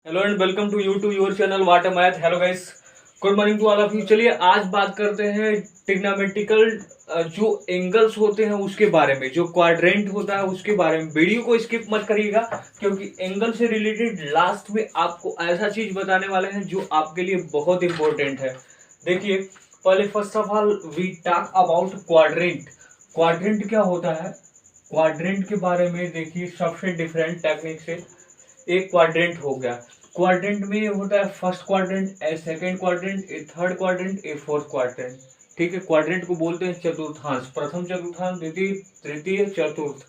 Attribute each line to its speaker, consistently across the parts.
Speaker 1: Hello and welcome to your channel what a math. Hello guys, good morning to all of you. चलिए आज बात करते हैं trigonometrical जो एंगल्स होते हैं उसके बारे में, जो क्वाड्रेंट होता है उसके बारे में। वीडियो को स्किप मत करिएगा क्योंकि एंगल से रिलेटेड लास्ट में आपको ऐसा चीज बताने वाले हैं जो आपके लिए बहुत इंपॉर्टेंट है। देखिए, पहले first of all we talk about quadrant. Quadrant क्या होता है? क्वाड्रेंट के बारे में देखिए, सबसे डिफरेंट टेक्निक से एक क्वाड्रेंट हो गया। क्वाड्रेंट में होता है फर्स्ट क्वाड्रेंट, ए सेकंड क्वाड्रेंट, ए थर्ड क्वाड्रेंट, ए फोर्थ क्वाड्रेंट। ठीक है, क्वाड्रेंट को बोलते हैं चतुर्थांश, प्रथम चतुर्थांश, द्वितीय, तृतीय, चतुर्थ।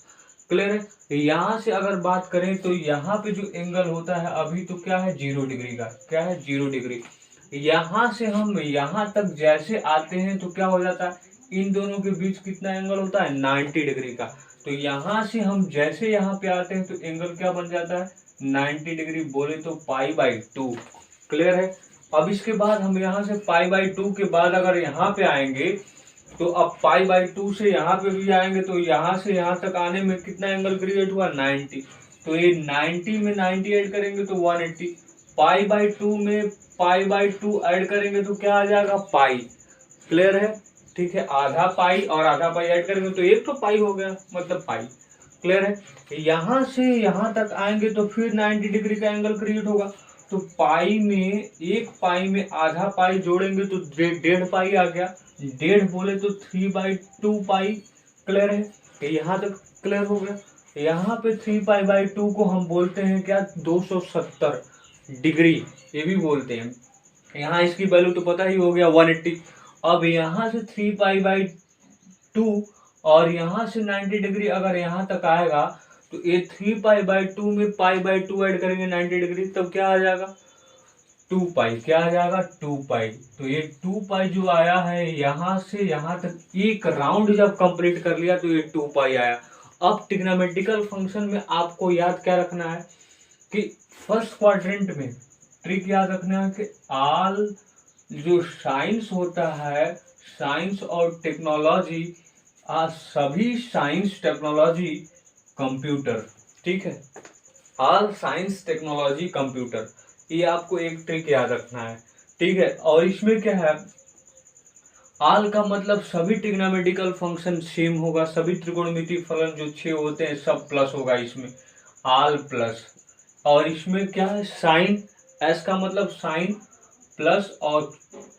Speaker 1: क्लियर है? यहाँ से अगर बात करें तो यहाँ पे जो एंगल होता है अभी तो क्या है, 0 डिग्री का। क्या है? 0 डिग्री। यहाँ से हम यहाँ तक जैसे आते हैं तो क्या हो जाता है, इन दोनों के बीच कितना एंगल होता है, 90 डिग्री का। तो यहाँ से हम जैसे यहाँ पे आते हैं तो एंगल क्या बन जाता है, 90 डिग्री। बोले तो पाई/2। क्लियर है? अब इसके बाद हम यहाँ से पाई/2 के बाद अगर यहाँ पे आएंगे तो अब पाई/2 से यहाँ पे भी आएंगे तो यहाँ से यहाँ तक आने में कितना एंगल क्रिएट हुआ, 90। तो ये 90 में 90 ऐड करेंगे तो 180। पाई/2 में पाई/2 ऐड करेंगे तो क्या आ जाएगा, पाई। क्लियर है? ठीक है, आधा पाई और आधा पाई ऐड करेंगे तो एक तो पाई हो गया, मतलब पाई। क्लियर है? यहां से यहां तक आएंगे तो फिर 90 डिग्री का एंगल क्रिएट होगा। तो पाई में, एक पाई में आधा पाई जोड़ेंगे तो 1.5 पाई आ गया। 1.5 बोले तो 3/2 पाई। क्लियर है? यहाँ तक क्लियर हो गया। यहाँ पे 3 पाई/2 को हम बोलते हैं क्या, 270 डिग्री, ये भी बोलते हैं। यहाँ इसकी वैल्यू तो पता ही हो गया, 180। अब यहाँ से 3 पाई/2 और यहाँ से 90 डिग्री अगर यहाँ तक आएगा तो ये 3 पाई/2 में पाई/2 ऐड करेंगे 90 डिग्री, तब क्या आ जाएगा, 2 पाई। क्या आ जाएगा, 2 पाई। तो ये 2 पाई जो आया है यहाँ से यहाँ तक एक राउंड जब कंप्लीट कर लिया तो ये 2 पाई आया। अब ट्रिग्नोमेट्रिकल फंक्शन में आपको याद क्या रखना है कि फर्स्ट क्वाड्रेंट में ट्रिक याद रखना है कि ऑल जो साइंस होता है, साइंस और टेक्नोलॉजी, आज सभी साइंस टेक्नोलॉजी कंप्यूटर। ठीक है, ऑल साइंस टेक्नोलॉजी कंप्यूटर, ये आपको एक ट्रिक याद रखना है। ठीक है, और इसमें क्या है, ऑल का मतलब सभी ट्रिग्नोमेट्रिकल फंक्शन सेम होगा, सभी त्रिकोणमितीय फलन जो 6 होते हैं सब प्लस होगा इसमें, ऑल प्लस। और इसमें क्या है, साइन, एस का मतलब साइन प्लस, और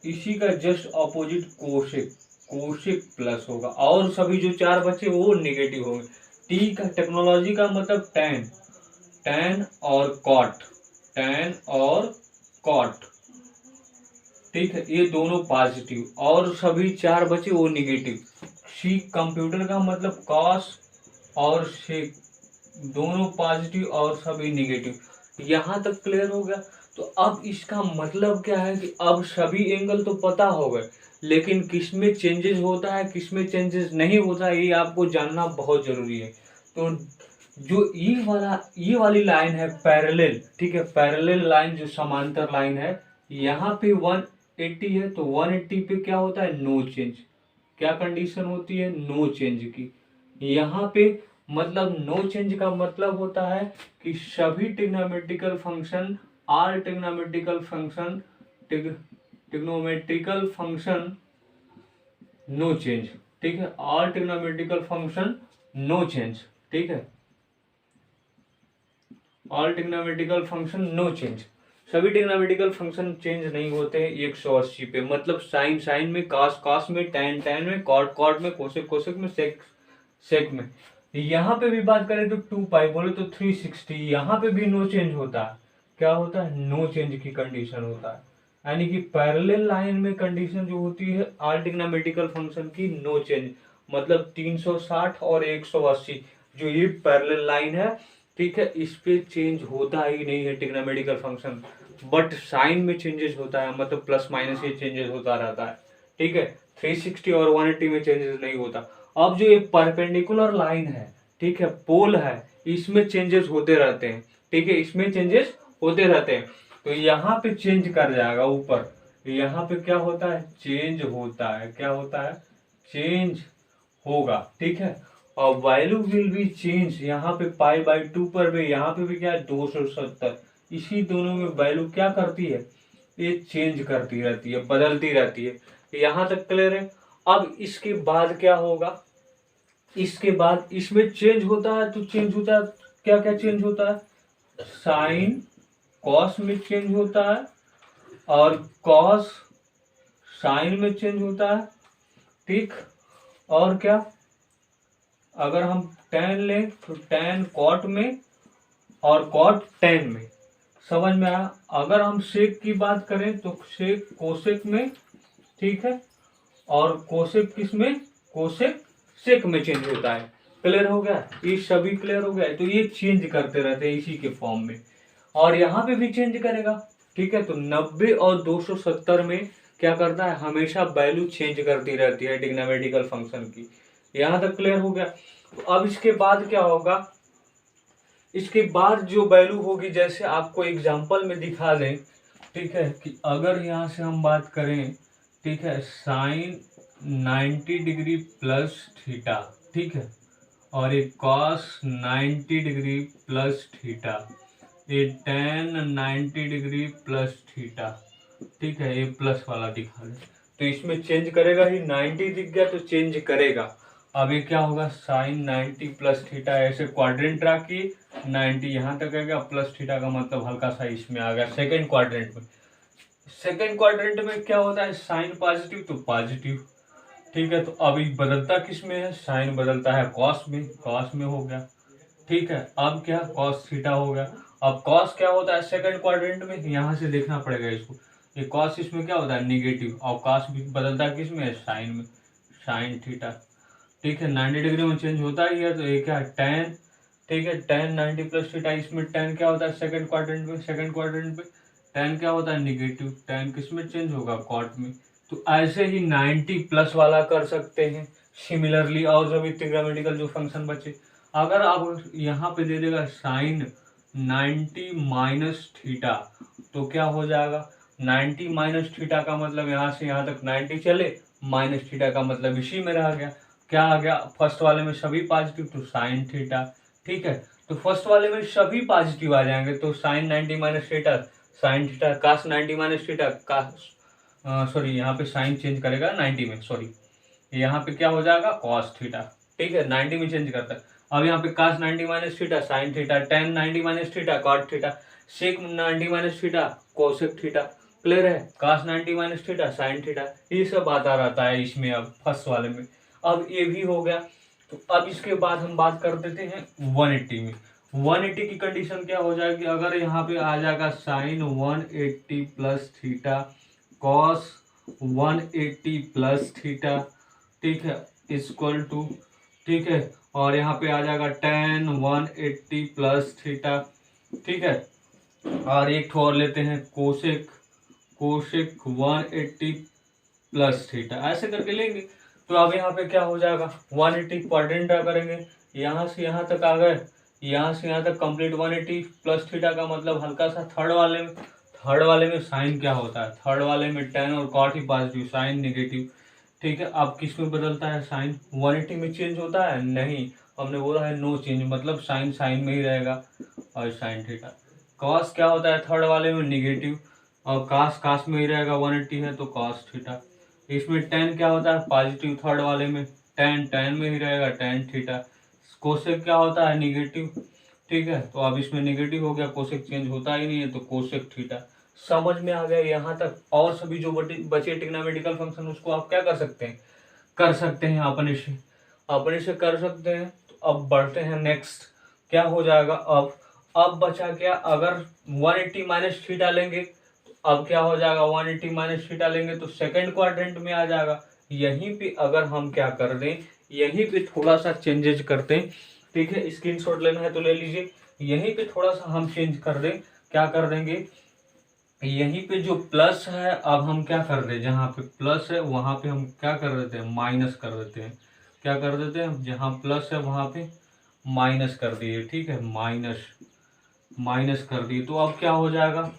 Speaker 1: इसी का just opposite cosec, cosec plus होगा। और सभी जो 4 बचे वो नेगेटिव होंगे। टी का टेक्नोलॉजी का मतलब टैन, टैन और कॉट, टैन और कॉट। ठीक है, ये दोनों पॉजिटिव और सभी 4 बचे वो निगेटिव। सी कंप्यूटर का मतलब कॉस और सेक, दोनों पॉजिटिव और सभी निगेटिव। यहाँ तक क्लियर हो गया। तो अब इसका मतलब क्या है कि अब सभी एंगल तो पता हो गए, लेकिन किसमें चेंजेस होता है किसमें चेंजेस नहीं होता है ये आपको जानना बहुत जरूरी है। तो जो ये वाली लाइन है पैरेलल, ठीक है, पैरेलल लाइन जो समांतर लाइन है, यहाँ पे 180 है तो 180 पे क्या होता है, नो चेंज। क्या कंडीशन होती है, नो चेंज की। यहाँ पे मतलब नो चेंज का मतलब होता है कि सभी trigonometrical function, all trigonometrical function, trigonometrical function no change. ठीक है, all trigonometrical function no change. ठीक है, all trigonometrical function no change, सभी ट्रिग्नोमेट्रिकल फंक्शन चेंज नहीं होते हैं 180 पे। मतलब साइन, साइन में, कॉस, कॉस में, टैन, टैन में, कॉट, कॉट में, कोसेक, कोसेक में, सेक, सेक में। यहाँ पे भी बात करें तो 2 पाई बोले तो 360, यहाँ पे भी नो चेंज होता है। क्या होता है, नो चेंज की कंडीशन होता है। यानी कि पैरेलल लाइन में कंडीशन जो होती है ऑल ट्रिग्नोमेट्रिकल फंक्शन की, नो चेंज। मतलब 360 और 180 जो ये पैरेलल लाइन है, ठीक है, इस पे चेंज होता ही नहीं है ट्रिग्नोमेट्रिकल फंक्शन। बट साइन में चेंजेस होता है, मतलब प्लस माइनस ये चेंजेस होता रहता है। ठीक है, 360 और 180 में चेंजेस नहीं होता। अब जो ये परपेंडिकुलर लाइन है, ठीक है, पोल है, इसमें चेंजेस होते रहते हैं। ठीक है, इसमें चेंजेस होते रहते हैं। तो यहाँ पे चेंज कर जाएगा ऊपर, यहाँ पे क्या होता है, चेंज होता है। क्या होता है, चेंज होगा। ठीक है, और वैल्यू विल बी चेंज। यहाँ पे पाई/2 पर भी, यहाँ पे भी क्या है, 270, इसी दोनों में वैल्यू क्या करती है, ये चेंज करती रहती है, बदलती रहती है। यहाँ तक क्लियर है। अब इसके बाद क्या होगा, इसके बाद इसमें चेंज होता है, तो चेंज होता है, क्या क्या चेंज होता है, साइन कॉस में चेंज होता है, और कॉस साइन में चेंज होता है, ठीक। और क्या, अगर हम टेन लें तो टेन कॉट में और कॉट टेन में, समझ में आया। अगर हम सेक की बात करें तो सेक कोसेक में, ठीक है, और कोसेक किस में, कोसेक सेक में चेंज होता है। क्लियर हो गया, ये सभी क्लियर हो गया। तो ये चेंज करते रहते हैं इसी के फॉर्म में, और यहाँ पे भी चेंज करेगा, ठीक है। तो 90 और 270 में क्या करता है, हमेशा वैल्यू चेंज करती रहती है ट्रिग्नोमेट्रिकल फंक्शन की। यहाँ तक क्लियर हो गया। तो अब इसके बाद क्या होगा, इसके बाद जो वैल्यू होगी, जैसे आपको एग्जांपल में दिखा दें, ठीक है, कि अगर यहाँ से हम बात करें, ठीक है, साइन 90 डिग्री प्लस थीटा, ठीक है, और एक कॉस 90 डिग्री प्लस थीटा, ये टेन 90 डिग्री प्लस थीटा, ठीक है, ये प्लस वाला दिखा दे, तो इसमें चेंज करेगा ही। 90 दिख गया तो चेंज करेगा। अब ये क्या होगा, साइन 90 प्लस थीटा, ऐसे क्वाड्रेंट ड्रा किए, 90 यहाँ तक आ गया, प्लस थीटा का मतलब हल्का सा इसमें आ गया सेकेंड क्वाड्रेंट में। सेकेंड क्वाड्रेंट में क्या होता है, साइन पॉजिटिव तो पॉजिटिव, ठीक है। तो अभी बदलता किस में है, साइन बदलता है कॉस में, कॉस में हो गया, ठीक है। अब क्या, कॉस थीटा हो गया। अब कॉस क्या होता है सेकंड क्वाड्रेंट में, यहाँ से देखना पड़ेगा इसको, ये कॉस इसमें क्या होता है निगेटिव, और कॉस भी बदलता है किस में, साइन में, साइन थीटा, ठीक है। 90 डिग्री में चेंज होता ही है, तो ये क्या है टेन, ठीक है, टेन 90 प्लस थीटा, इसमें टेन क्या होता है सेकंड क्वाड्रेंट में, सेकंड क्वाड्रेंट में टेन क्या होता है निगेटिव, टेन किस में चेंज होगा, कॉट में। तो ऐसे ही 90 प्लस वाला कर सकते हैं सिमिलरली, और जो भी ट्रिग्नोमेट्रिकल जो फंक्शन बचे। अगर आप यहाँ पे दे देगा साइन 90 माइनस थीटा, तो क्या हो जाएगा, 90 माइनस थीटा का मतलब यहाँ से यहाँ तक 90 चले, माइनस थीटा का मतलब इसी में रह गया। क्या आ गया, फर्स्ट वाले में सभी पॉजिटिव तो साइन थीटा, ठीक है। तो फर्स्ट वाले में सभी पॉजिटिव आ जाएंगे, तो sine 90 minus theta sine theta, cos 90 minus theta cos, sorry यहाँ पे साइन चेंज करेगा 90 में, सॉरी यहाँ पे क्या हो जाएगा कॉस थीटा, ठीक है, 90 में चेंज करता है। अब यहाँ पे cos 90 minus theta sine theta, tan 90 minus theta cot theta, sec 90 minus theta cosec theta. Clear है, cos 90 minus theta sine theta, ये सब आता रहता है इसमें। अब फर्स्ट वाले में अब ये भी हो गया। तो अब इसके बाद हम बात कर देते हैं 180 में। 180 की कंडीशन क्या हो जाएगी, अगर यहाँ पे आ जाएगा sine 180 plus theta cos 180 plus theta, ठीक है, इक्वल टू, ठीक है, और यहाँ पे आ जाएगा टेन 180 प्लस थीटा, ठीक है, और एक और लेते हैं कोसेक, कोसेक 180 प्लस थीटा, ऐसे करके लेंगे। तो अब यहाँ पे क्या हो जाएगा, 180 क्वाड्रेंट ड्रा करेंगे, यहाँ से यहाँ तक आ गए, यहाँ से यहाँ तक कंप्लीट 180 प्लस थीटा का मतलब हल्का सा थर्ड वाले में साइन क्या होता है, थर्ड वाले में टेन और कॉट ही पॉजिटिव, साइन नेगेटिव, ठीक है। अब किस में बदलता है, साइन 180 में चेंज होता है, नहीं, हमने बोला है नो चेंज, मतलब साइन साइन में ही रहेगा, और साइन थीटा। कॉस क्या होता है थर्ड वाले में निगेटिव, और कास कास में ही रहेगा, 180 है तो कॉस थीटा। इसमें टेन क्या होता है पॉजिटिव, थर्ड वाले में टेन टेन में ही रहेगा, टेन थीटा। कोसेक क्या होता है निगेटिव, ठीक है, तो अब इसमें निगेटिव हो गया, कोसेक चेंज होता ही नहीं है, तो कोसेक थीटा। समझ में आ गया यहाँ तक। और सभी जो बचे ट्रिग्नोमेट्रिकल फंक्शन उसको आप क्या कर सकते हैं, कर सकते हैं अपने से कर सकते हैं। तो अब बढ़ते हैं नेक्स्ट, क्या हो जाएगा अब बचा क्या, अगर 180 माइनस थीटा लेंगे, अब क्या हो जाएगा, 180 माइनस थीटा लेंगे तो सेकंड क्वाड्रेंट में आ जाएगा। यहीं पे अगर हम क्या कर दें, यहीं पे थोड़ा सा चेंजेज करते हैं, ठीक है, स्क्रीनशॉट लेना है तो ले लीजिए। यहीं पे थोड़ा सा हम चेंज कर दें, क्या कर देंगे, यहीं पे जो प्लस है अब हम क्या कर दें, जहाँ पे प्लस है वहाँ पे हम क्या कर देते हैं, माइनस कर देते हैं। क्या कर देते हैं, जहाँ प्लस है वहाँ पे माइनस कर दिए, ठीक है, माइनस कर दिए। तो अब क्या हो जाएगा,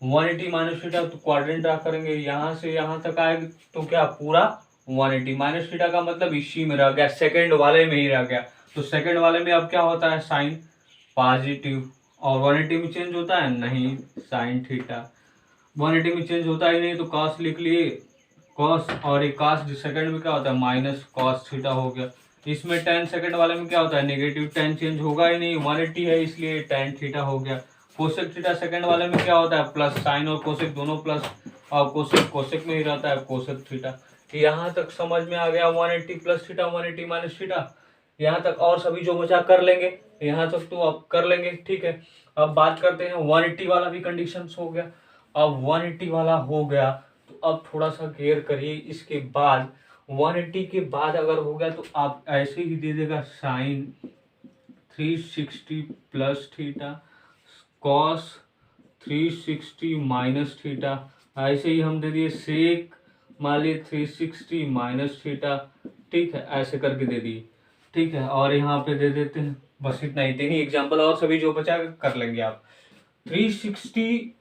Speaker 1: 180 माइनस थीटा, तो क्वाड्रेंट ड्रा करेंगे, यहाँ से यहाँ तक आएगा, तो क्या पूरा 180 माइनस थीटा का मतलब इसी में रह गया, सेकंड वाले में ही रह गया। तो सेकंड वाले में अब क्या होता है, साइन पॉजिटिव, और 180 में चेंज होता है नहीं, साइन थीटा 180 में चेंज होता ही नहीं, तो कॉस लिख लिए कॉस, और ये कॉस सेकंड में क्या होता है माइनस कॉस थीटा हो गया। इसमें 10 सेकंड वाले में क्या होता है नेगेटिव 10, चेंज होगा ही नहीं, 180 है इसलिए tan थीटा हो गया। कोसेक थीटा सेकंड वाले में क्या होता है प्लस, साइन और कोसेक दोनों प्लस, और कोसेक कोसेक में ही रहता है कोसेक थीटा। यहाँ तक समझ में आ गया 180 प्लस थीटा 180 माइनस थीटा, यहाँ तक और सभी जो बचा कर लेंगे, यहाँ तक तो अब कर लेंगे, ठीक है। अब बात करते हैं 180 वाला भी कंडीशन हो गया। अब 180 वाला हो गया तो अब थोड़ा सा केयर करिए, इसके बाद 180 के बाद अगर हो गया तो आप ऐसे ही दे देगा sine 360 plus theta cos 360 minus theta, ऐसे ही हम दे दिए सेक मान लीजिए 360 माइनस थीटा, ठीक है, ऐसे करके दे दिए, ठीक है। और यहाँ पे दे देते हैं बस इतना ही, तीन ही एग्जाम्पल, और सभी जो बचा कर लेंगे आप। 360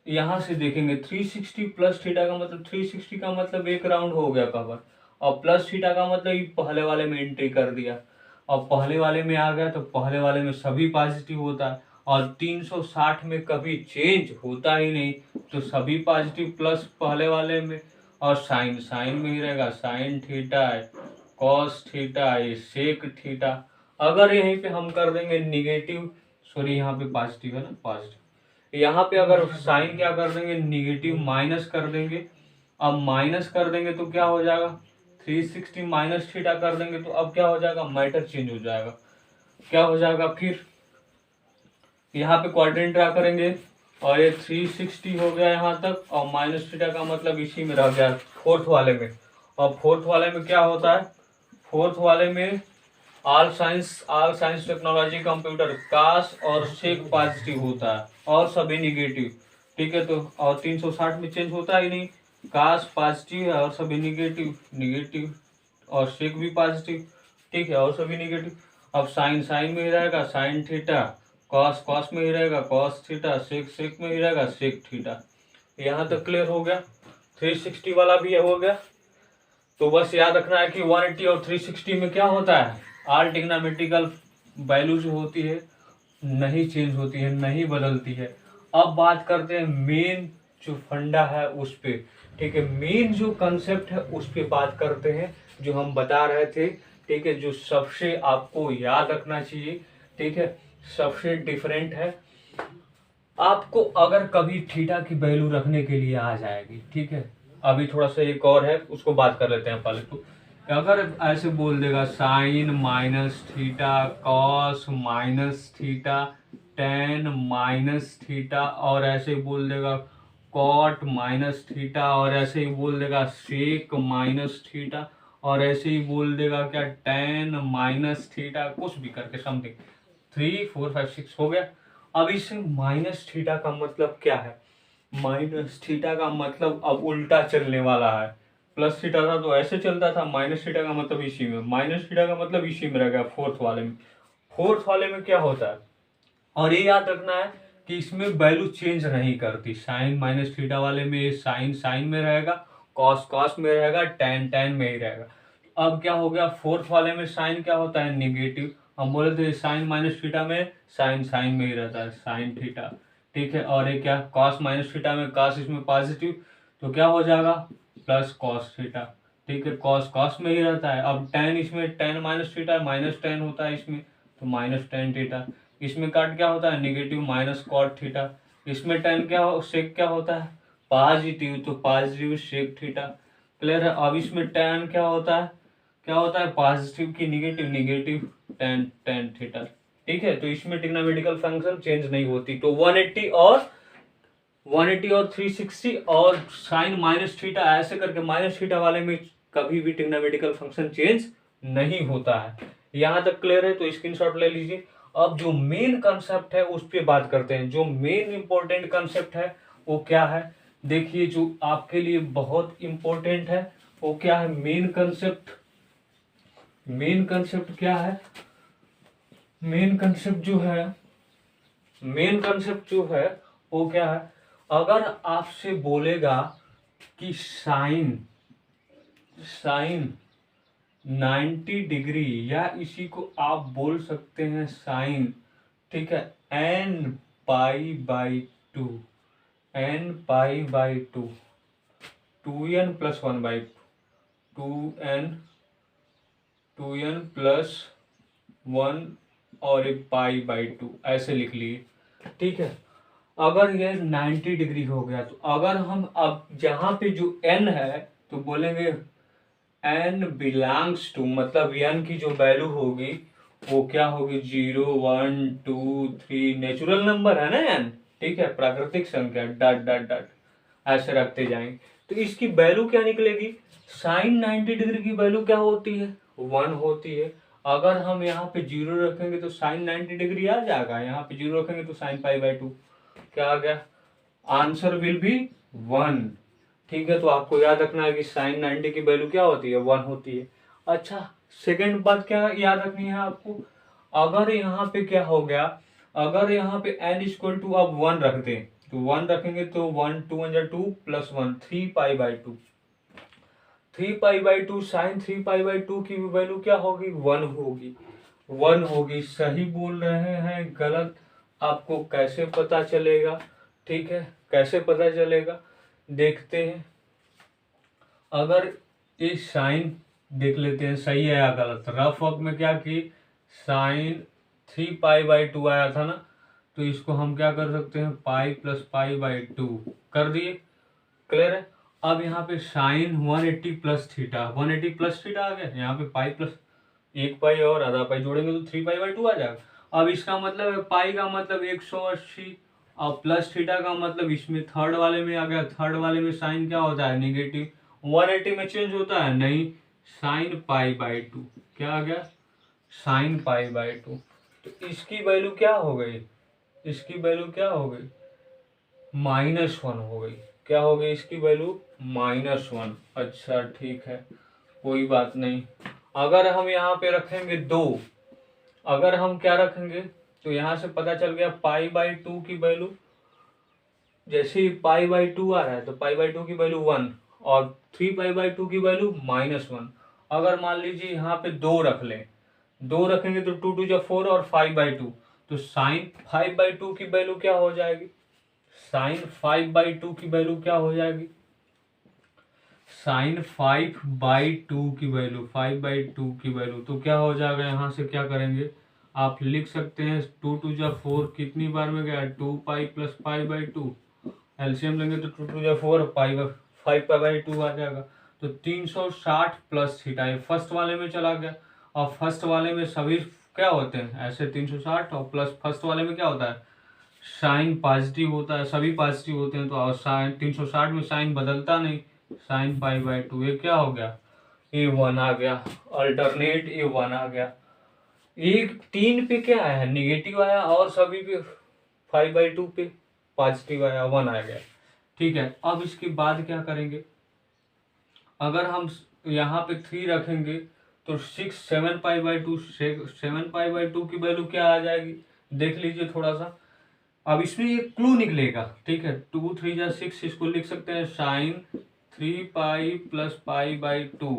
Speaker 1: यहाँ से देखेंगे 360 प्लस थीटा का मतलब 360 का मतलब एक राउंड हो गया कवर, और प्लस थीटा का मतलब ये पहले वाले में एंट्री कर दिया, और पहले वाले में आ गया तो पहले वाले में सभी पॉजिटिव होता है, और 360 में कभी चेंज होता ही नहीं, तो सभी पॉजिटिव प्लस पहले वाले में, और साइन साइन में ही रहेगा, साइन थीटा है कॉस थीटा है सेक थीटा। अगर यहीं पे हम कर देंगे निगेटिव, सॉरी यहाँ पे पॉजिटिव है ना, पॉजिटिव, यहाँ पे अगर साइन क्या कर देंगे निगेटिव माइनस कर देंगे, अब माइनस कर देंगे तो क्या हो जाएगा 360 माइनस थीटा कर देंगे तो अब क्या हो जाएगा मैटर चेंज हो जाएगा, क्या हो जाएगा फिर यहाँ पे क्वाड्रेंट ड्रा करेंगे, और ये 360 हो गया यहाँ तक, और माइनस थीटा का मतलब इसी में रह गया फोर्थ वाले में। और फोर्थ वाले में क्या होता है, फोर्थ वाले में ऑल साइंस टेक्नोलॉजी कंप्यूटर कास और सेक पॉजिटिव होता है और सभी निगेटिव, ठीक है। तो और 360 में चेंज होता ही नहीं, कास पॉजिटिव है और सभी निगेटिव निगेटिव, और सेक भी पॉजिटिव, ठीक है, और सभी निगेटिव। अब साइन साइन में ही रहेगा साइन थीटा, कॉस कॉस में ही रहेगा कॉस थीटा, सेक सेक में ही रहेगा सेक थीटा। यहाँ तक क्लियर हो गया, 360 वाला भी हो गया। तो बस याद रखना है कि 180 और 360 में क्या होता है, ऑल ट्रिग्नोमेट्रिकल वैल्यू जो होती है नहीं चेंज होती है, नहीं बदलती है। अब बात करते हैं मेन जो फंडा है उस पे, ठीक है, मेन जो कंसेप्ट है उस पे बात करते हैं, जो हम बता रहे थे, ठीक है, जो सबसे आपको याद रखना चाहिए, ठीक है, सबसे डिफरेंट है। आपको अगर कभी थीटा की वैल्यू रखने के लिए आ जाएगी, ठीक है, अभी थोड़ा सा एक और है उसको बात कर लेते हैं पहले। तो अगर ऐसे बोल देगा sine minus theta cos minus theta tan minus theta, और ऐसे बोल देगा कॉट माइनस थीटा, और ऐसे ही बोल देगा सेक माइनस थीटा, और ऐसे ही बोल देगा क्या टेन माइनस थीटा, कुछ भी करके समथिंग 3 4 5 6 हो गया। अब इस माइनस थीटा का मतलब क्या है, माइनस थीटा का मतलब अब उल्टा चलने वाला है, प्लस थीटा था तो ऐसे चलता था, माइनस थीटा का मतलब इसी में, माइनस थीटा का मतलब इसी में रह गया फोर्थ वाले में। फोर्थ वाले में क्या होता है, और ये याद रखना है कि इसमें वैल्यू चेंज नहीं करती, साइन माइनस थीटा वाले में साइन साइन में रहेगा, कॉस कॉस में रहेगा, टेन टेन में ही रहेगा। अब क्या हो गया फोर्थ वाले में साइन क्या होता है निगेटिव, हम बोले थे साइन माइनस थीटा में साइन साइन में ही रहता है साइन थीटा, ठीक है। और ये क्या कॉस माइनस थीटा में कॉस इसमें पॉजिटिव, तो क्या हो जाएगा प्लस कॉस थीटा, ठीक है, कॉस कॉस में ही रहता है। अब टेन इसमें ten minus theta minus ten होता है इसमें, तो माइनस टेन थीटा, इसमें काट क्या होता है निगेटिव माइनस कॉट थीटा, इसमें टेन क्या हो सेक क्या होता है पॉजिटिव, तो पॉजिटिव सेक थीटा, क्लियर है। अब इसमें टेन क्या होता है पॉजिटिव की negative negative ten tan theta, ठीक है। तो इसमें ट्रिग्नोमेट्रिकल फंक्शन चेंज नहीं होती। तो 180 और 360 और साइन माइनस थीटा ऐसे करके माइनस थीटा वाले में कभी भी ट्रिग्नोमेट्रिकल फंक्शन चेंज नहीं होता है। यहाँ तक क्लियर है, तो स्क्रीनशॉट ले लीजिए। अब जो मेन कंसेप्ट है उस पर बात करते हैं, जो मेन इंपॉर्टेंट कंसेप्ट है वो क्या है, देखिए जो आपके लिए बहुत इंपॉर्टेंट है वो क्या है, मेन कंसेप्ट क्या है, मेन कंसेप्ट जो है वो क्या है, अगर आपसे बोलेगा कि साइन 90 डिग्री, या इसी को आप बोल सकते हैं साइन, ठीक है, n pi by two, n pi by two, 2n plus 1/2, 2n plus 1 और एक पाई बाई 2 ऐसे लिख लिए। ठीक है, अगर ये 90 डिग्री हो गया तो अगर हम अब जहाँ पे जो n है तो बोलेंगे n बिलोंग्स टू, मतलब n की जो वैल्यू होगी वो क्या होगी, 0 1 2 3, नेचुरल नंबर है ना n, ठीक है, प्राकृतिक संख्या, डॉट डॉट डॉट ऐसे रखते जाएंगे। तो इसकी वैल्यू क्या निकलेगी, साइन 90 डिग्री की वैल्यू क्या होती है, 1 होती है। अगर हम यहाँ पे 0 रखेंगे तो साइन 90 डिग्री आ जाएगा, यहाँ पे 0 रखेंगे तो साइन पाई बाई 2 क्या आ गया, आंसर विल बी 1। ठीक है, तो आपको याद रखना है कि साइन 90 की वैल्यू क्या होती है, 1 होती है। अच्छा, सेकेंड बात क्या याद रखनी है आपको, अगर यहाँ पे क्या हो गया, अगर यहाँ पे n इक्वल टू आप 1 रख दें तो 1 रखेंगे तो 1 2 2 plus 1 3 pi by 2, 3 pi by 2 sine 3 pi by 2 की वैल्यू क्या होगी, 1 होगी, 1 होगी। सही बोल रहे हैं गलत आपको कैसे पता चलेगा, ठीक है, कैसे पता चलेगा देखते हैं। अगर ये साइन देख लेते हैं सही है या गलत। रफ वर्क में क्या कि साइन 3 पाई बाई 2 आया था ना, तो इसको हम क्या कर सकते हैं, पाई प्लस पाई बाई 2 कर दिए, क्लियर है। अब यहाँ पे sine 180 plus theta, 180 plus theta आ गया, यहाँ पे पाई प्लस एक पाई और आधा पाई जोड़ेंगे तो 3 पाई बाई 2 आ जाएगा। अब इसका मतलब है पाई का मतलब 180 और प्लस थीटा का मतलब इसमें थर्ड वाले में आ गया, थर्ड वाले में साइन क्या होता है, नेगेटिव, 180 में चेंज होता है नहीं, साइन पाई बाई 2 क्या आ गया, साइन पाई बाई 2। तो इसकी वैल्यू क्या हो गई, इसकी वैल्यू क्या हो गई, -1 हो गई, क्या हो गई इसकी वैल्यू, -1। अच्छा ठीक है, कोई बात नहीं। अगर हम यहाँ पे रखेंगे 2, अगर हम क्या रखेंगे तो यहाँ से पता चल गया पाई बाई 2 की वैल्यू, जैसे ही पाई बाई 2 आ रहा है तो पाई बाई 2 की वैल्यू 1 और 3 पाई बाई 2 की वैल्यू -1। अगर मान लीजिए यहाँ पे 2 रख लें, 2 रखेंगे तो 2 2 4 और 5 बाई 2, तो साइन 5 बाई 2 की वैल्यू क्या हो जाएगी, साइन 5 बाई 2 की वैल्यू क्या हो जाएगी, साइन 5 बाई 2 की वैल्यू, 5 बाई 2 की वैल्यू तो क्या हो जाएगा, यहाँ से क्या करेंगे आप लिख सकते हैं 2 2 4 कितनी बार में गया, 2 पाई प्लस पाई बाई 2, एलसीएम लेंगे तो 2 2 4 पाई 5 पाई बाई 2 आ जाएगा। तो 360 प्लस थीटा, ये फर्स्ट वाले में चला गया, और फर्स्ट वाले में सभी क्या होते हैं ऐसे 360, और प्लस फर्स्ट वाले में क्या होता है, साइन पॉजिटिव होता है, सभी पॉजिटिव होते हैं, तो और साइन 360 में साइन बदलता नहीं, साइन पाई बाई 2, ये क्या हो गया, A1 आ गया, अल्टरनेट A1 आ गया। एक 3 पे क्या आया, निगेटिव आया, और सभी पे 5 बाई 2 पे पॉजिटिव आया, 1 आ गया। ठीक है, अब इसके बाद क्या करेंगे, अगर हम यहाँ पे 3 रखेंगे तो 6 7 पाई बाई 2, 7 पाई बाई 2 की वैल्यू क्या आ जाएगी, देख लीजिए थोड़ा सा। अब इसमें एक क्लू निकलेगा, ठीक है, 2 3 जा 6, इसको लिख सकते हैं sine 3 pi plus pi by 2,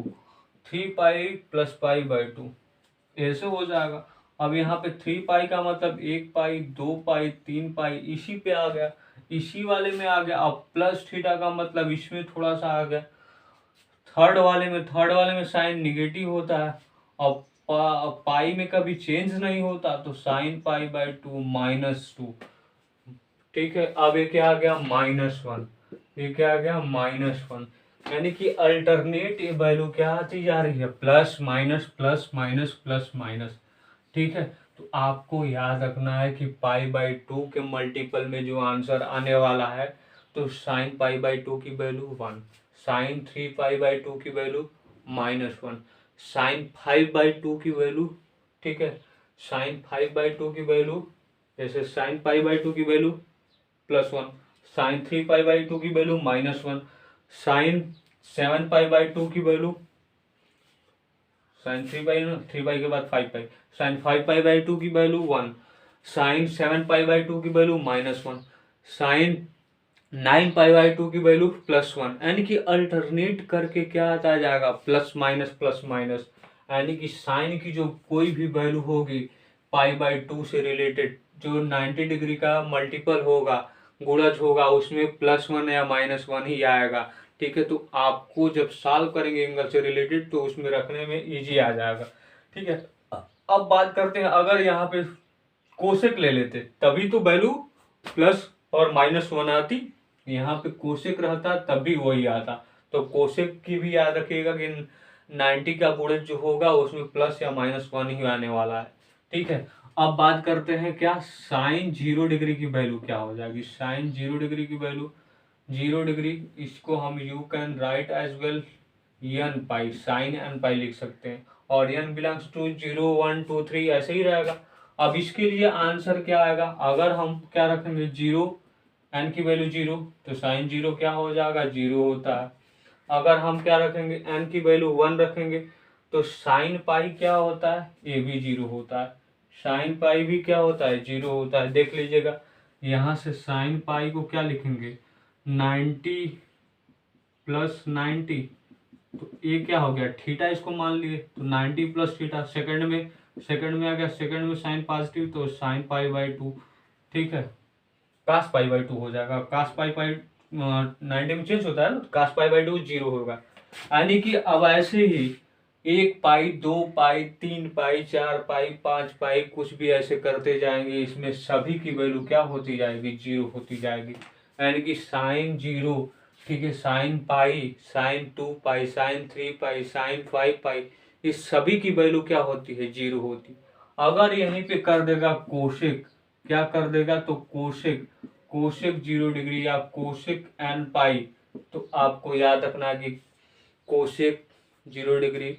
Speaker 1: 3 pi plus pi by 2 ऐसे हो जाएगा। अब यहाँ पे 3 पाई का मतलब 1 पाई 2 पाई 3 पाई इसी पे आ गया, इसी वाले में आ गया। अब प्लस थीटा का मतलब इसमें थोड़ा सा आ गया, थर्ड वाले में साइन निगेटिव होता है, और पाई में कभी चेंज नहीं होता, तो साइन पाई बाई 2 -2। ठीक है, अब ये क्या आ गया, -1, ये क्या आ गया, -1, यानी कि अल्टरनेट ये वैल्यू क्या आती जा रही है, plus minus plus minus plus minus. ठीक है, तो आपको याद रखना है कि पाई बाई 2 के मल्टीपल में जो आंसर आने वाला है, तो साइन पाई बाई 2 की वैल्यू 1, साइन 3 पाई बाई 2 की वैल्यू -1, साइन 5 बाई 2 की वैल्यू, ठीक है, साइन 5 बाई 2 की वैल्यू, जैसे साइन पाई बाई 2 की वैल्यू +1, साइन 3 पाई बाई 2 की वैल्यू -1, साइन 7 पाई बाई 2 की वैल्यू, साइन 3 पाई के बाद 5 पाई, साइन 5 पाई बाई 2 की वैल्यू 1, साइन 7 पाई बाई 2 की वैल्यू -1, साइन 9 पाई बाई 2 की वैल्यू +1, यानी कि अल्टरनेट करके क्या आता जाएगा, प्लस माइनस, यानी कि साइन की जो कोई भी वैल्यू होगी पाई बाई 2 से रिलेटेड, जो 90 डिग्री का मल्टीपल होगा, गुणज होगा, उसमें +1 या -1 ही आएगा। ठीक है, तो आपको जब सॉल्व करेंगे एंगल से रिलेटेड तो उसमें रखने में इजी आ जाएगा। ठीक है, अब बात करते हैं, अगर यहाँ पे कोसेक ले लेते तभी तो वैल्यू प्लस और -1 आती, यहाँ पे कोसेक रहता तब भी वही आता। तो कोसेक की भी याद रखिएगा कि 90 का गुणज जो होगा उसमें प्लस या -1 ही आने वाला है। ठीक है, अब बात करते हैं क्या साइन 0 डिग्री की वैल्यू क्या हो जाएगी। साइन 0 डिग्री की वैल्यू 0 डिग्री, इसको हम you can write as well n pi, sine n pi लिख सकते हैं, और एन बिलोंग्स टू 0 1 2 3 ऐसे ही रहेगा। अब इसके लिए आंसर क्या आएगा, अगर हम क्या रखेंगे 0, एन की वैल्यू 0, तो साइन 0 क्या हो जाएगा 0 होता है। अगर हम क्या रखेंगे एन की वैल्यू 1 रखेंगे तो साइन पाई क्या होता है, ये भी 0 होता है। साइन पाई भी क्या होता है 0 होता है। देख लीजिएगा, यहाँ से साइन पाई को क्या लिखेंगे 90 + 90, तो ये क्या हो गया थीटा, इसको मान लिए तो 90 + थीटा, सेकंड में आ गया, सेकंड में साइन पॉजिटिव तो साइन π/2। ठीक है, cos π/2 हो जाएगा। cos π 90 में चेंज होता है ना, cos π/2 0 होगा। यानी कि अब ऐसे ही 1 पाई 2 पाई 3 पाई 4 पाई 5 पाई कुछ भी ऐसे करते जाएंगे, इसमें सभी की वैल्यू क्या होती जाएगी 0 होती जाएगी। यानी कि साइन 0, ठीक है, साइन पाई, साइन 2 पाई, साइन 3 पाई, साइन 5 पाई, इस सभी की वैल्यू क्या होती है 0 होती। अगर यहीं पे कर देगा कोशेक, क्या कर देगा तो कोशेक, कोशेक 0 डिग्री या कोशेक एन पाई, तो आपको याद रखना है कि कोशेक 0 डिग्री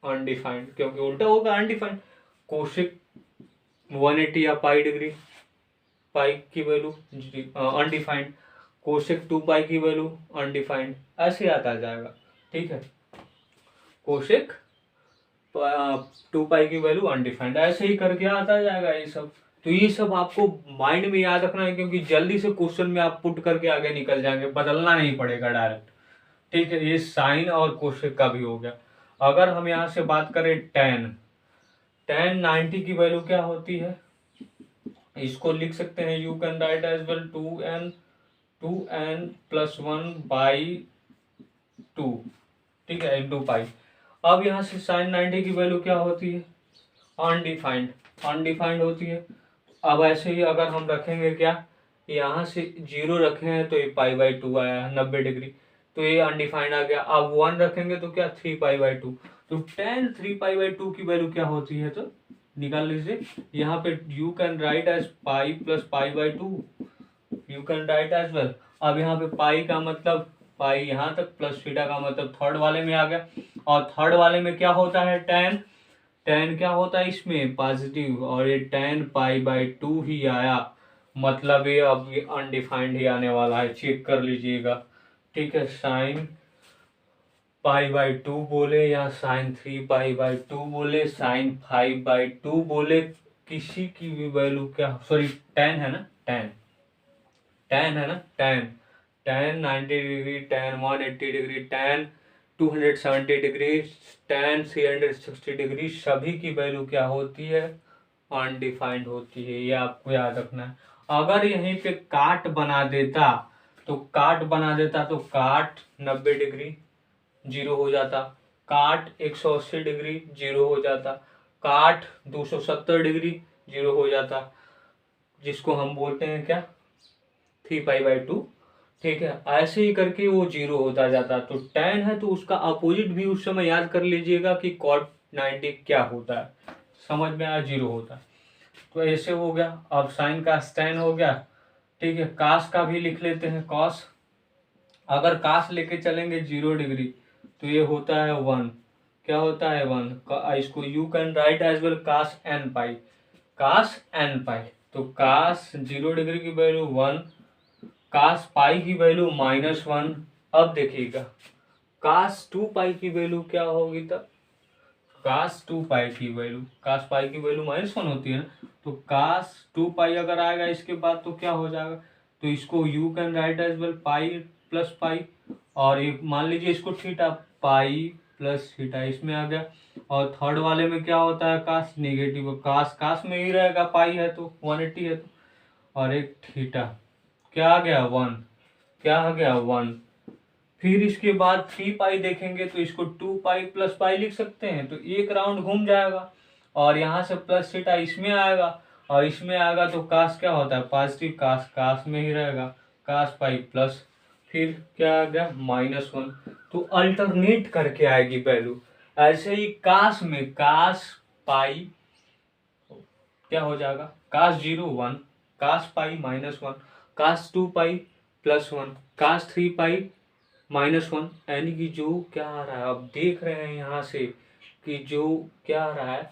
Speaker 1: अनडिफाइंड, क्योंकि उल्टा होगा अनडिफाइंड। कोशेक 180 या पाई डिग्री, पाई की वैल्यू अनडिफाइंड, कोशेक 2 पाई की वैल्यू अनडिफाइंड, ऐसे आता जाएगा। ठीक है, कोशेक 2 पाई की वैल्यू अनडिफाइंड, ऐसे ही करके आता जाएगा ये सब। तो ये सब आपको माइंड में याद रखना है, क्योंकि जल्दी से क्वेश्चन में आप पुट करके आगे निकल जाएंगे, बदलना नहीं पड़ेगा डायरेक्ट। ठीक है, ये साइन और कोशेक का भी हो गया। अगर हम यहाँ से बात करें टेन, टेन 90 की वैल्यू क्या होती है, इसको लिख सकते हैं you can write as well 2n + 1/2। ठीक है, इंटू पाई। अब यहाँ से साइन 90 की वैल्यू क्या होती है अनडिफाइंड, अनडिफाइंड होती है। अब ऐसे ही अगर हम रखेंगे क्या, यहाँ से 0 रखे हैं तो ये π/2 आया है 90 डिग्री, तो ये अनडिफाइंड आ गया। अब 1 रखेंगे तो क्या 3π/2, तो tan 3π/2 की वैल्यू क्या होती है तो निकाल लीजिए। यहाँ पे you can write as pi + π/2, you can write as well. अब यहाँ पे पाई का मतलब पाई यहाँ तक, प्लस थीटा का मतलब थर्ड वाले में आ गया, और थर्ड वाले में क्या होता है tan, tan क्या होता है इसमें पॉजिटिव, और ये tan π/2 ही आया, मतलब ये अब ये अनडिफाइंड ही आने वाला है, चेक कर लीजिएगा। ठीक है, साइन π/2 बोले या साइन 3π/2 बोले, साइन 5/2 बोले, किसी की भी वैल्यू क्या, सॉरी tan है ना, tan है ना, tan 90 degree, tan 180 degree, tan 270 degree, tan 360 degree, सभी की वैल्यू क्या होती है अनडिफाइंड होती है, ये आपको याद रखना है। अगर यहीं पे काट बना देता तो काट 90 डिग्री 0 हो जाता, काट 180 डिग्री 0 हो जाता, काट 270 डिग्री 0 हो जाता, जिसको हम बोलते हैं क्या 3π/2। ठीक है, ऐसे ही करके वो 0 होता जाता। तो tan है तो उसका अपोजिट भी उस समय याद कर लीजिएगा कि cot 90 क्या होता है, समझ में आया 0 होता है। तो ऐसे हो गया। अब साइन का tan हो गया। ठीक है, कास का भी लिख लेते हैं cos, अगर कास लेके चलेंगे 0 डिग्री तो ये होता है 1, क्या होता है 1, इसको you can write as well cos n pi, cos n pi, तो cos 0 डिग्री की वैल्यू 1, cos पाई की वैल्यू -1। अब देखिएगा cos 2 पाई की वैल्यू क्या होगी तब, cos 2 पाई की वैल्यू, cos पाई की वैल्यू -1 होती है ना, तो cos 2 पाई अगर आएगा इसके बाद तो क्या हो जाएगा, तो इसको you can write as well pi + pi, और ये मान लीजिए इसको थीटा, पाई प्लस थीटा इसमें आ गया। और थर्ड वाले में क्या होता है, कास नेगेटिव, कास कास में ही रहेगा, पाई है तो 180 है तो, और एक थीटा क्या आ गया 1, क्या आ गया 1। फिर इसके बाद 3 पाई देखेंगे तो इसको 2 पाई प्लस पाई लिख सकते हैं, तो एक राउंड घूम जाएगा और यहाँ से प्लस थीटा इसमें आएगा और इसमें आएगा तो कास क्या होता है पॉजिटिव, कास कास में ही रहेगा, कास पाई प्लस फिर क्या आ गया -1। तो अल्टरनेट करके आएगी वैल्यू। ऐसे ही कास में कास पाई क्या हो जाएगा, कास 0 1, कास पाई -1, कास 2 पाई +1, कास 3 पाई -1। यानी कि जो क्या आ रहा है, अब देख रहे हैं यहाँ से कि जो क्या आ रहा है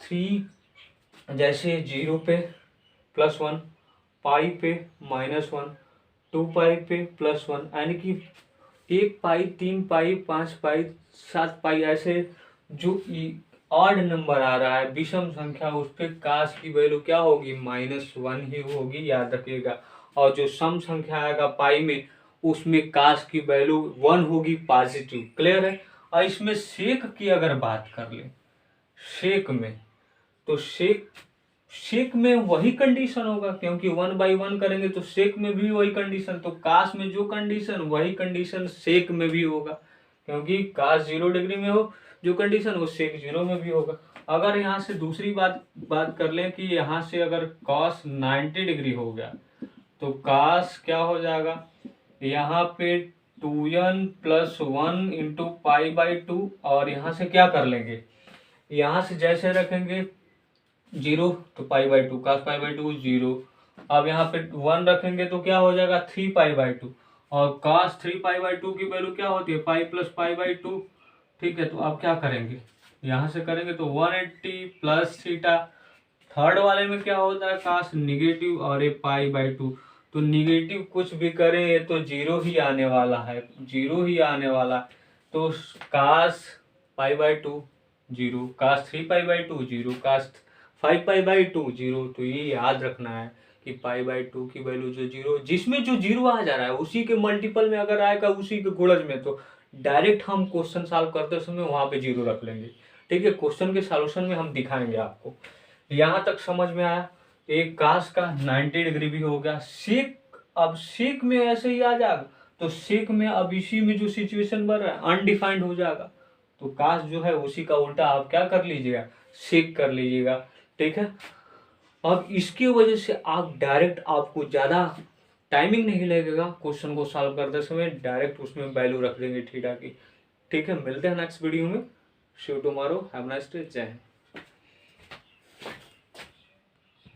Speaker 1: 3 जैसे 0 पे +1, पाई पे -1, 2 पाई पे +1, यानी कि 1 पाई 3 पाई 5 पाई 7 पाई ऐसे जो ऑड नंबर आ रहा है विषम संख्या उस पे काश की वैल्यू क्या होगी -1 ही होगी, याद रखिएगा। और जो सम संख्या आएगा पाई में उसमें काश की वैल्यू 1 होगी पॉजिटिव। क्लियर है। और इसमें सेक की अगर बात कर ले, सेक में तो सेक में वही कंडीशन होगा क्योंकि 1/1 करेंगे तो सेक में भी वही कंडीशन, तो काश में जो कंडीशन वही कंडीशन सेक में भी होगा क्योंकि काश 0 डिग्री में हो जो कंडीशन वो सेक 0 में भी होगा। अगर यहाँ से दूसरी बात कर लें कि यहाँ से अगर कॉस 90 डिग्री हो गया तो काश क्या हो जाएगा, यहाँ पे 2n + 1 इंटू पाई/2 और यहाँ से क्या कर लेंगे, यहाँ से जैसे रखेंगे 0 तो पाई/2, कास पाई/2 0। अब यहाँ पे 1 रखेंगे तो क्या हो जाएगा 3 पाई/2 और कास 3 पाई/2 की वैल्यू क्या होती है पाई प्लस पाई/2। ठीक है, तो अब क्या करेंगे, यहाँ से करेंगे तो 180 प्लस थीटा। थर्ड वाले में क्या होता है कास निगेटिव और ये पाई/2, तो निगेटिव कुछ भी करें ये तो 0 ही आने वाला है, 0 ही आने वाला है। तो कास पाई/2 0, कास 3 पाई/2 0, कास 5 पाई/2 0। तो ये याद रखना है कि पाई/2 की वैल्यू जो 0, जिसमें जो 0 आ जा रहा है उसी के मल्टीपल में अगर आएगा उसी के गुणज में तो डायरेक्ट हम क्वेश्चन सॉल्व करते समय वहां पे 0 रख लेंगे। ठीक है, क्वेश्चन के सॉल्यूशन में हम दिखाएंगे आपको। यहाँ तक समझ में आया। एक कास का 90 डिग्री भी हो गया। सेक, अब सेक में ऐसे ही आ जाएगा तो सेक में अब इसी में जो सिचुएशन बन रहा है अनडिफाइंड हो जाएगा, तो कास जो है उसी का उल्टा आप क्या कर लीजिएगा, सेक कर लीजिएगा। ठीक है, अब इसकी वजह से आप डायरेक्ट, आपको ज़्यादा टाइमिंग नहीं लगेगा क्वेश्चन को सॉल्व करते समय, डायरेक्ट उसमें वैल्यू रख देंगे थीटा की। ठीक है, मिलते हैं नेक्स्ट वीडियो में। See you tomorrow, have nice day, जय हिंद।